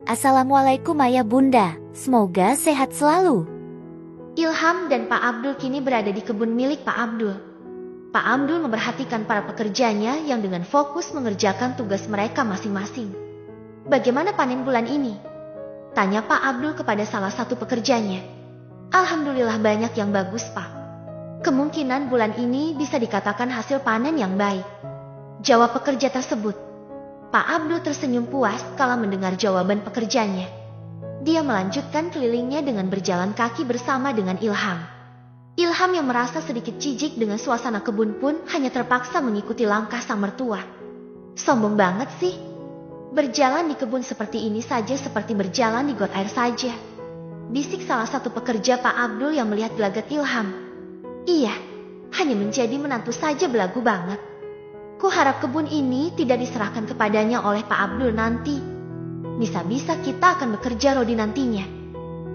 Assalamualaikum ayah bunda, semoga sehat selalu. Ilham dan Pak Abdul kini berada di kebun milik Pak Abdul. Pak Abdul memperhatikan para pekerjanya yang dengan fokus mengerjakan tugas mereka masing-masing. Bagaimana panen bulan ini? Tanya Pak Abdul kepada salah satu pekerjanya. Alhamdulillah banyak yang bagus Pak. Kemungkinan bulan ini bisa dikatakan hasil panen yang baik. Jawab pekerja tersebut. Pak Abdul tersenyum puas kala mendengar jawaban pekerjanya. Dia melanjutkan kelilingnya dengan berjalan kaki bersama dengan Ilham. Ilham yang merasa sedikit jijik dengan suasana kebun pun hanya terpaksa mengikuti langkah sang mertua. Sombong banget sih. Berjalan di kebun seperti ini saja seperti berjalan di got air saja. Bisik salah satu pekerja Pak Abdul yang melihat gelagat Ilham. Iya, hanya menjadi menantu saja belagu banget. Kuharap kebun ini tidak diserahkan kepadanya oleh Pak Abdul nanti. Bisa-bisa kita akan bekerja Rodi nantinya.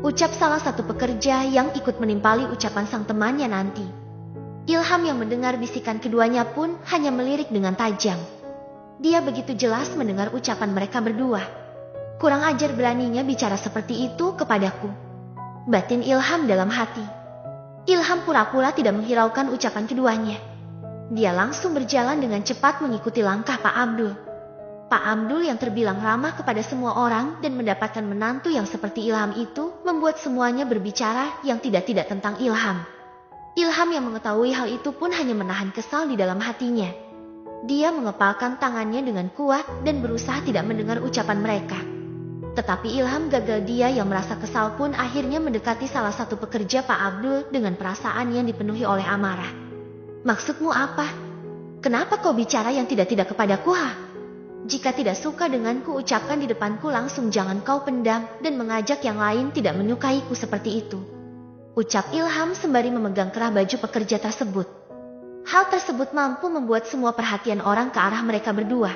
Ucap salah satu pekerja yang ikut menimpali ucapan sang temannya nanti. Ilham yang mendengar bisikan keduanya pun hanya melirik dengan tajam. Dia begitu jelas mendengar ucapan mereka berdua. Kurang ajar beraninya bicara seperti itu kepadaku. Batin Ilham dalam hati. Ilham pura-pura tidak menghiraukan ucapan keduanya. Dia langsung berjalan dengan cepat mengikuti langkah Pak Abdul. Pak Abdul yang terbilang ramah kepada semua orang dan mendapatkan menantu yang seperti Ilham itu membuat semuanya berbicara yang tidak-tidak tentang Ilham. Ilham yang mengetahui hal itu pun hanya menahan kesal di dalam hatinya. Dia mengepalkan tangannya dengan kuat dan berusaha tidak mendengar ucapan mereka. Tetapi Ilham gagal. Dia yang merasa kesal pun akhirnya mendekati salah satu pekerja Pak Abdul dengan perasaan yang dipenuhi oleh amarah. Maksudmu apa? Kenapa kau bicara yang tidak-tidak kepadaku ha? Jika tidak suka denganku ucapkan di depanku langsung, jangan kau pendam dan mengajak yang lain tidak menyukaiku seperti itu. Ucap Ilham sembari memegang kerah baju pekerja tersebut. Hal tersebut mampu membuat semua perhatian orang ke arah mereka berdua.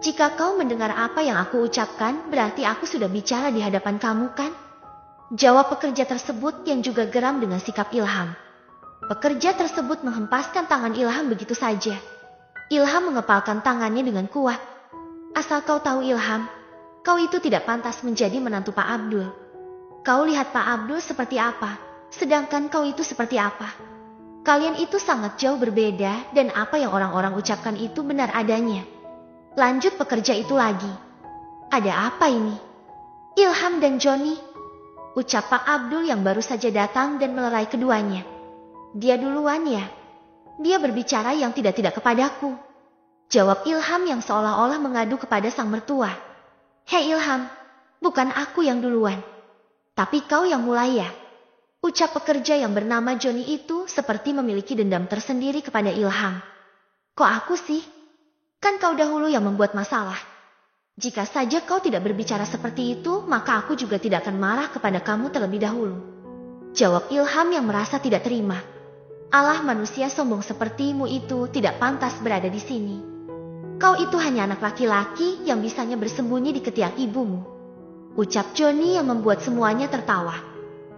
Jika kau mendengar apa yang aku ucapkan, berarti aku sudah bicara di hadapan kamu kan? Jawab pekerja tersebut yang juga geram dengan sikap Ilham. Pekerja tersebut menghempaskan tangan Ilham begitu saja. Ilham mengepalkan tangannya dengan kuat. Asal kau tahu Ilham, kau itu tidak pantas menjadi menantu Pak Abdul. Kau lihat Pak Abdul seperti apa, sedangkan kau itu seperti apa. Kalian itu sangat jauh berbeda dan apa yang orang-orang ucapkan itu benar adanya. Lanjut pekerja itu lagi. Ada apa ini? Ilham dan Johnny, ucap Pak Abdul yang baru saja datang dan melerai keduanya. Dia duluan ya. Dia berbicara yang tidak-tidak kepadaku. Jawab Ilham yang seolah-olah mengadu kepada sang mertua. Hei Ilham, bukan aku yang duluan. Tapi kau yang mulai ya. Ucap pekerja yang bernama Johnny itu seperti memiliki dendam tersendiri kepada Ilham. Kok aku sih? Kan kau dahulu yang membuat masalah. Jika saja kau tidak berbicara seperti itu, maka aku juga tidak akan marah kepada kamu terlebih dahulu. Jawab Ilham yang merasa tidak terima. Alah, manusia sombong sepertimu itu tidak pantas berada di sini. Kau itu hanya anak laki-laki yang bisanya bersembunyi di ketiak ibumu. Ucap Johnny yang membuat semuanya tertawa.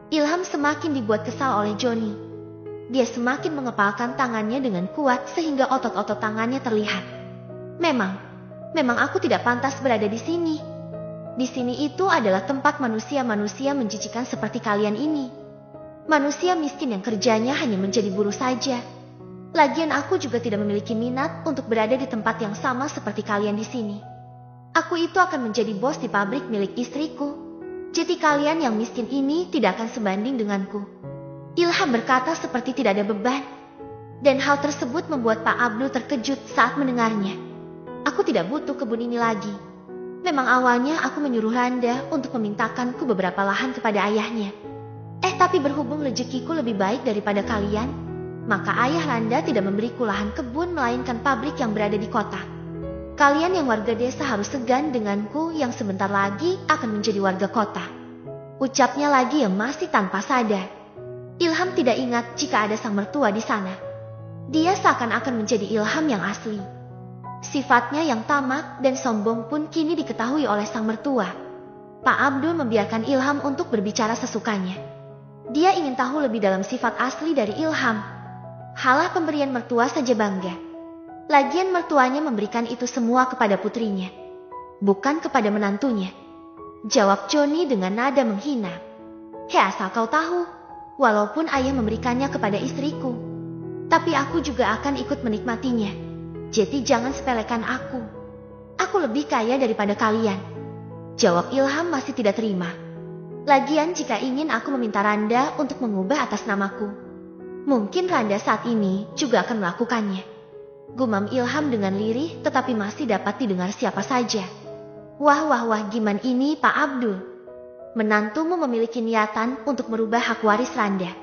Ilham semakin dibuat kesal oleh Johnny. Dia semakin mengepalkan tangannya dengan kuat sehingga otot-otot tangannya terlihat. Memang aku tidak pantas berada di sini. Di sini itu adalah tempat manusia-manusia menjijikan seperti kalian ini. Manusia miskin yang kerjanya hanya menjadi buruh saja. Lagian aku juga tidak memiliki minat untuk berada di tempat yang sama seperti kalian di sini. Aku itu akan menjadi bos di pabrik milik istriku. Jadi kalian yang miskin ini tidak akan sebanding denganku. Ilham berkata seperti tidak ada beban. Dan hal tersebut membuat Pak Abdul terkejut saat mendengarnya. Aku tidak butuh kebun ini lagi. Memang awalnya aku menyuruh Randa untuk memintakanku beberapa lahan kepada ayahnya. Tapi berhubung rezekiku lebih baik daripada kalian, maka ayah Randa tidak memberiku lahan kebun melainkan pabrik yang berada di kota. Kalian yang warga desa harus segan denganku yang sebentar lagi akan menjadi warga kota. Ucapnya lagi yang masih tanpa sadar. Ilham tidak ingat jika ada sang mertua di sana. Dia seakan-akan menjadi Ilham yang asli. Sifatnya yang tamak dan sombong pun kini diketahui oleh sang mertua. Pak Abdul membiarkan Ilham untuk berbicara sesukanya. Dia ingin tahu lebih dalam sifat asli dari Ilham. Halah pemberian mertua saja bangga. Lagian mertuanya memberikan itu semua kepada putrinya, bukan kepada menantunya. Jawab Joni dengan nada menghina. Asal kau tahu, walaupun ayah memberikannya kepada istriku, tapi aku juga akan ikut menikmatinya. Jadi jangan sepelekan aku. Aku lebih kaya daripada kalian. Jawab Ilham masih tidak terima. Lagian jika ingin aku meminta Randa untuk mengubah atas namaku, mungkin Randa saat ini juga akan melakukannya. Gumam Ilham dengan lirih tetapi masih dapat didengar siapa saja. Wah, gimana ini Pak Abdul? Menantumu memiliki niatan untuk merubah hak waris Randa.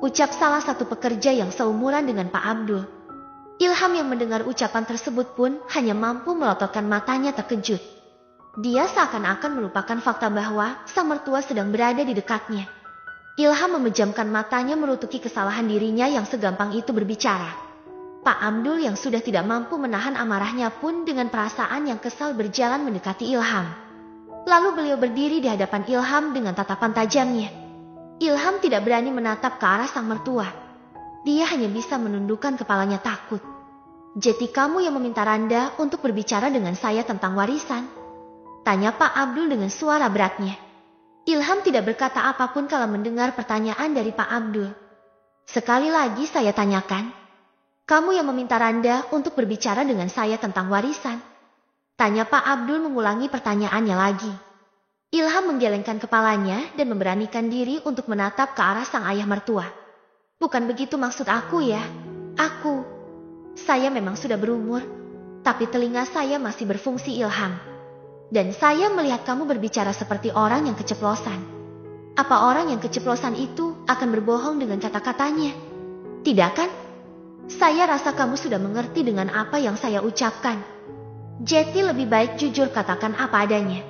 Ucap salah satu pekerja yang seumuran dengan Pak Abdul. Ilham yang mendengar ucapan tersebut pun hanya mampu melototkan matanya terkejut. Dia seakan-akan melupakan fakta bahwa sang mertua sedang berada di dekatnya. Ilham memejamkan matanya merutuki kesalahan dirinya yang segampang itu berbicara. Pak Abdul yang sudah tidak mampu menahan amarahnya pun dengan perasaan yang kesal berjalan mendekati Ilham. Lalu beliau berdiri di hadapan Ilham dengan tatapan tajamnya. Ilham tidak berani menatap ke arah sang mertua. Dia hanya bisa menundukkan kepalanya takut. Jadi kamu yang meminta Randa untuk berbicara dengan saya tentang warisan? Tanya Pak Abdul dengan suara beratnya. Ilham tidak berkata apapun kalau mendengar pertanyaan dari Pak Abdul. Sekali lagi saya tanyakan. Kamu yang meminta Randa untuk berbicara dengan saya tentang warisan? Tanya Pak Abdul mengulangi pertanyaannya lagi. Ilham menggelengkan kepalanya dan memberanikan diri untuk menatap ke arah sang ayah mertua. Bukan begitu maksud aku ya. Saya memang sudah berumur, tapi telinga saya masih berfungsi Ilham. Dan saya melihat kamu berbicara seperti orang yang keceplosan. Apa orang yang keceplosan itu akan berbohong dengan kata-katanya? Tidak kan? Saya rasa kamu sudah mengerti dengan apa yang saya ucapkan. Jadi lebih baik jujur katakan apa adanya.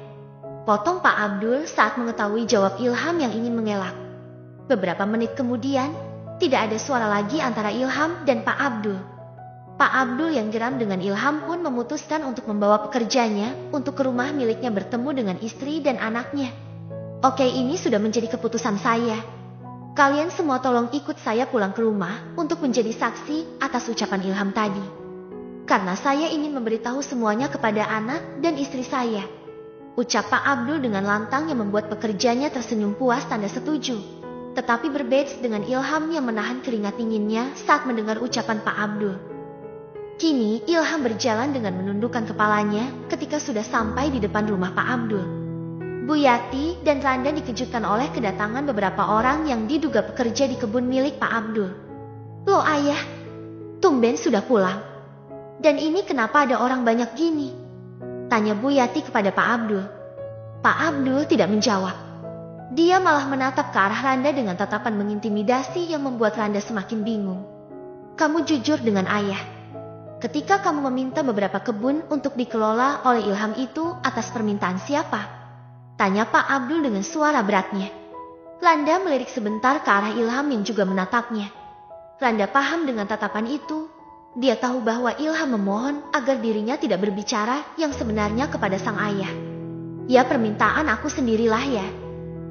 Potong Pak Abdul saat mengetahui jawab Ilham yang ingin mengelak. Beberapa menit kemudian, tidak ada suara lagi antara Ilham dan Pak Abdul. Pak Abdul yang geram dengan Ilham pun memutuskan untuk membawa pekerjanya untuk ke rumah miliknya bertemu dengan istri dan anaknya. Oke, ini sudah menjadi keputusan saya. Kalian semua tolong ikut saya pulang ke rumah untuk menjadi saksi atas ucapan Ilham tadi. Karena saya ingin memberitahu semuanya kepada anak dan istri saya. Ucap Pak Abdul dengan lantang yang membuat pekerjanya tersenyum puas tanda setuju. Tetapi berbeda dengan Ilham yang menahan keringat dinginnya saat mendengar ucapan Pak Abdul. Kini Ilham berjalan dengan menundukkan kepalanya ketika sudah sampai di depan rumah Pak Abdul. Bu Yati dan Randa dikejutkan oleh kedatangan beberapa orang yang diduga bekerja di kebun milik Pak Abdul. Loh ayah, tumben sudah pulang. Dan ini kenapa ada orang banyak gini? Tanya Bu Yati kepada Pak Abdul. Pak Abdul tidak menjawab. Dia malah menatap ke arah Randa dengan tatapan mengintimidasi yang membuat Randa semakin bingung. Kamu jujur dengan ayah. Ketika kamu meminta beberapa kebun untuk dikelola oleh Ilham itu atas permintaan siapa? Tanya Pak Abdul dengan suara beratnya. Randa melirik sebentar ke arah Ilham yang juga menatapnya. Randa paham dengan tatapan itu. Dia tahu bahwa Ilham memohon agar dirinya tidak berbicara yang sebenarnya kepada sang ayah. Ya permintaan aku sendirilah ya.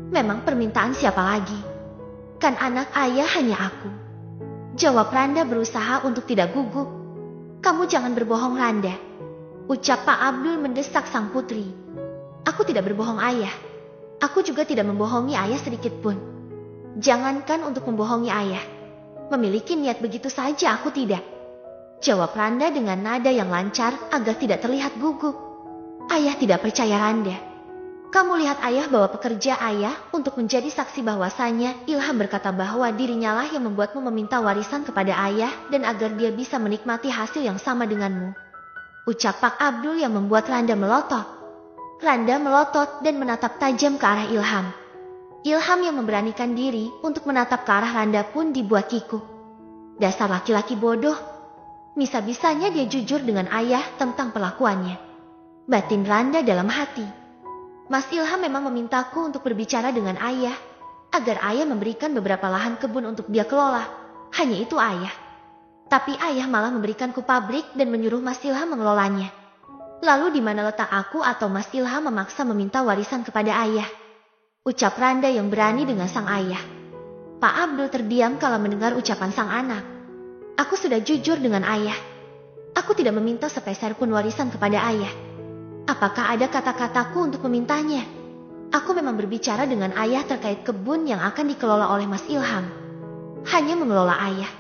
Memang permintaan siapa lagi? Kan anak ayah hanya aku. Jawab Randa berusaha untuk tidak gugup. Kamu jangan berbohong Randa. Ucap Pak Abdul mendesak sang putri. Aku tidak berbohong ayah. Aku juga tidak membohongi ayah sedikit pun. Jangankan untuk membohongi ayah. Memiliki niat begitu saja aku tidak. Jawab Randa dengan nada yang lancar agar tidak terlihat gugup. Ayah tidak percaya Randa. Kamu lihat ayah bawa pekerja ayah untuk menjadi saksi bahwasanya Ilham berkata bahwa dirinya lah yang membuatmu meminta warisan kepada ayah dan agar dia bisa menikmati hasil yang sama denganmu. Ucap Pak Abdul yang membuat Randa melotot. Randa melotot dan menatap tajam ke arah Ilham. Ilham yang memberanikan diri untuk menatap ke arah Randa pun dibuat kikuk. Dasar laki-laki bodoh. Bisa-bisanya dia jujur dengan ayah tentang perlakuannya. Batin Randa dalam hati. Mas Ilham memang memintaku untuk berbicara dengan ayah, agar ayah memberikan beberapa lahan kebun untuk dia kelola. Hanya itu ayah. Tapi ayah malah memberikanku pabrik dan menyuruh Mas Ilham mengelolanya. Lalu di mana letak aku atau Mas Ilham memaksa meminta warisan kepada ayah? Ucap Randa yang berani dengan sang ayah. Pak Abdul terdiam kala mendengar ucapan sang anak. Aku sudah jujur dengan ayah. Aku tidak meminta sepeser pun warisan kepada ayah. Apakah ada kata-kataku untuk memintanya? Aku memang berbicara dengan ayah terkait kebun yang akan dikelola oleh Mas Ilham. Hanya mengelola ayah.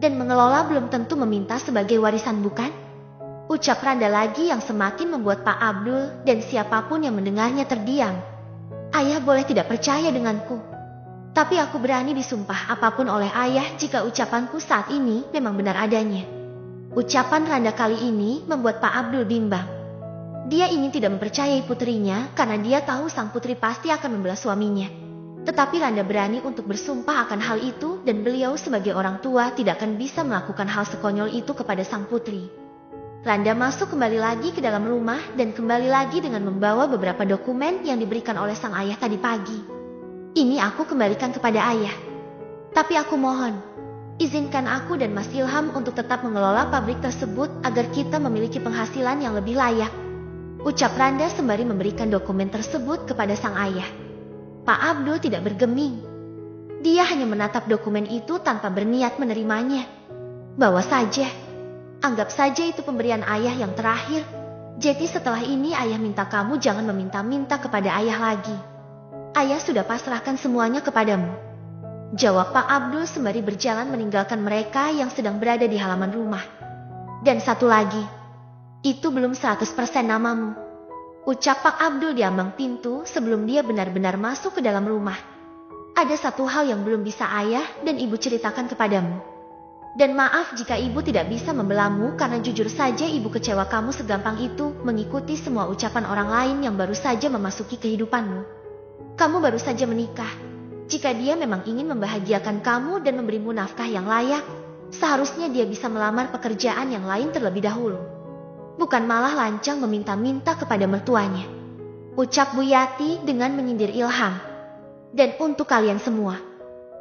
Dan mengelola belum tentu meminta sebagai warisan, bukan? Ucap Randa lagi yang semakin membuat Pak Abdul dan siapapun yang mendengarnya terdiam. Ayah boleh tidak percaya denganku. Tapi aku berani disumpah apapun oleh ayah jika ucapanku saat ini memang benar adanya. Ucapan Randa kali ini membuat Pak Abdul bimbang. Dia ingin tidak mempercayai putrinya karena dia tahu sang putri pasti akan membela suaminya. Tetapi Randa berani untuk bersumpah akan hal itu dan beliau sebagai orang tua tidak akan bisa melakukan hal sekonyol itu kepada sang putri. Randa masuk kembali lagi ke dalam rumah dan kembali lagi dengan membawa beberapa dokumen yang diberikan oleh sang ayah tadi pagi. Ini aku kembalikan kepada ayah. Tapi aku mohon, izinkan aku dan Mas Ilham untuk tetap mengelola pabrik tersebut agar kita memiliki penghasilan yang lebih layak. Ucap Randa sembari memberikan dokumen tersebut kepada sang ayah. Pak Abdul tidak bergeming. Dia hanya menatap dokumen itu tanpa berniat menerimanya. Bawa saja. Anggap saja itu pemberian ayah yang terakhir. Jadi setelah ini ayah minta kamu jangan meminta-minta kepada ayah lagi. Ayah sudah pasrahkan semuanya kepadamu. Jawab Pak Abdul sembari berjalan meninggalkan mereka yang sedang berada di halaman rumah. Dan satu lagi. Itu belum 100% namamu. Ucap Pak Abdul di ambang pintu sebelum dia benar-benar masuk ke dalam rumah. Ada satu hal yang belum bisa ayah dan ibu ceritakan kepadamu. Dan maaf jika ibu tidak bisa membelamu karena jujur saja ibu kecewa kamu segampang itu mengikuti semua ucapan orang lain yang baru saja memasuki kehidupanmu. Kamu baru saja menikah. Jika dia memang ingin membahagiakan kamu dan memberimu nafkah yang layak, seharusnya dia bisa melamar pekerjaan yang lain terlebih dahulu. Bukan malah lancang meminta-minta kepada mertuanya. Ucap Bu Yati dengan menyindir Ilham. Dan untuk kalian semua,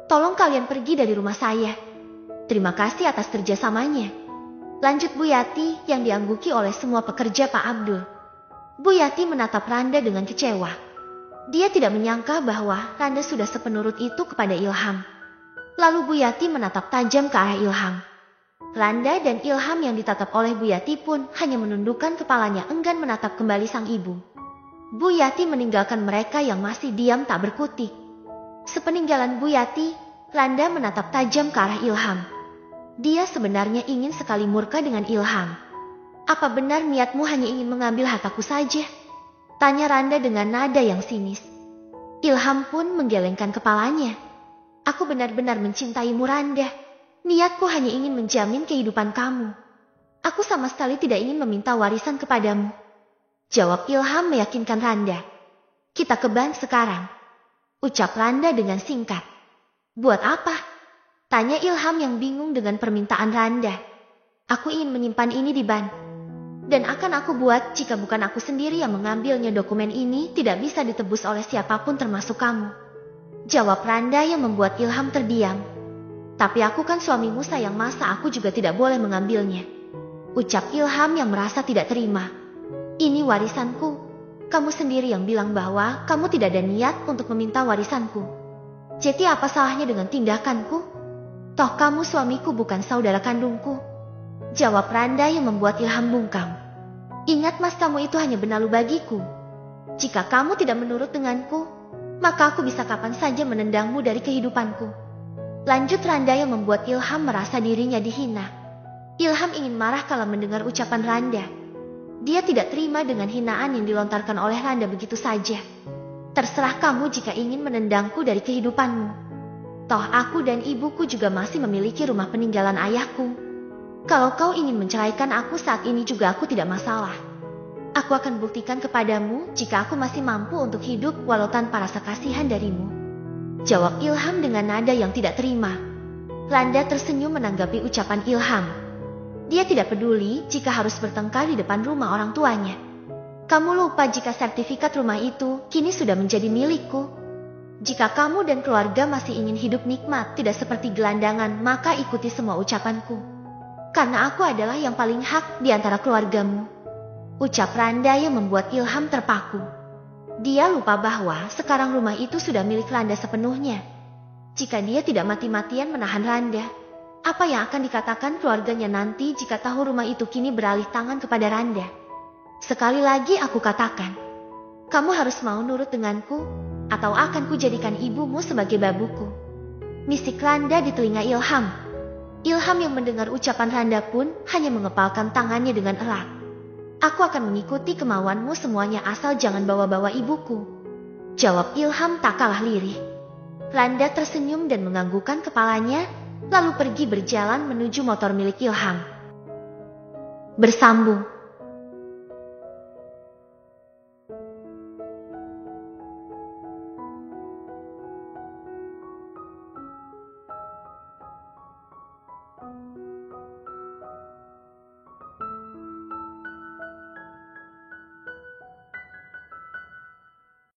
tolong kalian pergi dari rumah saya. Terima kasih atas kerjasamanya. Lanjut Bu Yati yang diangguki oleh semua pekerja Pak Abdul. Bu Yati menatap Randa dengan kecewa. Dia tidak menyangka bahwa Randa sudah sepenurut itu kepada Ilham. Lalu Bu Yati menatap tajam ke arah Ilham. Randa dan Ilham yang ditatap oleh Bu Yati pun hanya menundukkan kepalanya enggan menatap kembali sang ibu. Bu Yati meninggalkan mereka yang masih diam tak berkutik. Sepeninggalan Bu Yati, Randa menatap tajam ke arah Ilham. Dia sebenarnya ingin sekali murka dengan Ilham. Apa benar niatmu hanya ingin mengambil hartaku saja? Tanya Randa dengan nada yang sinis. Ilham pun menggelengkan kepalanya. Aku benar-benar mencintaimu Randa. Niatku hanya ingin menjamin kehidupan kamu. Aku sama sekali tidak ingin meminta warisan kepadamu. Jawab Ilham meyakinkan Randa. Kita ke ban sekarang. Ucap Randa dengan singkat. Buat apa? Tanya Ilham yang bingung dengan permintaan Randa. Aku ingin menyimpan ini di ban. Dan akan aku buat jika bukan aku sendiri yang mengambilnya. Dokumen ini tidak bisa ditebus oleh siapapun termasuk kamu. Jawab Randa yang membuat Ilham terdiam. Tapi aku kan suamimu sayang, masa aku juga tidak boleh mengambilnya? Ucap Ilham yang merasa tidak terima. Ini warisanku. Kamu sendiri yang bilang bahwa kamu tidak ada niat untuk meminta warisanku. Jadi apa salahnya dengan tindakanku? Toh kamu suamiku bukan saudara kandungku. Jawab Randa yang membuat Ilham bungkam. Ingat mas, kamu itu hanya benalu bagiku. Jika kamu tidak menurut denganku, maka aku bisa kapan saja menendangmu dari kehidupanku. Lanjut Randa yang membuat Ilham merasa dirinya dihina. Ilham ingin marah kalau mendengar ucapan Randa. Dia tidak terima dengan hinaan yang dilontarkan oleh Randa begitu saja. Terserah kamu jika ingin menendangku dari kehidupanmu. Toh aku dan ibuku juga masih memiliki rumah peninggalan ayahku. Kalau kau ingin menceraikan aku saat ini juga aku tidak masalah. Aku akan buktikan kepadamu jika aku masih mampu untuk hidup walau tanpa rasa kasihan darimu. Jawab Ilham dengan nada yang tidak terima. Randa tersenyum menanggapi ucapan Ilham. Dia tidak peduli jika harus bertengkar di depan rumah orang tuanya. Kamu lupa jika sertifikat rumah itu kini sudah menjadi milikku. Jika kamu dan keluarga masih ingin hidup nikmat tidak seperti gelandangan, maka ikuti semua ucapanku. Karena aku adalah yang paling hak di antara keluargamu. Ucap Randa yang membuat Ilham terpaku. Dia lupa bahwa sekarang rumah itu sudah milik Randa sepenuhnya. Jika dia tidak mati-matian menahan Randa, apa yang akan dikatakan keluarganya nanti jika tahu rumah itu kini beralih tangan kepada Randa? Sekali lagi aku katakan, Kamu harus mau nurut denganku, atau akan kujadikan ibumu sebagai babuku. Bisik Randa di telinga Ilham. Ilham yang mendengar ucapan Randa pun hanya mengepalkan tangannya dengan erat. Aku akan mengikuti kemauanmu semuanya asal jangan bawa-bawa ibuku, jawab Ilham tak kalah lirih. Randa tersenyum dan menganggukkan kepalanya, lalu pergi berjalan menuju motor milik Ilham. Bersambung.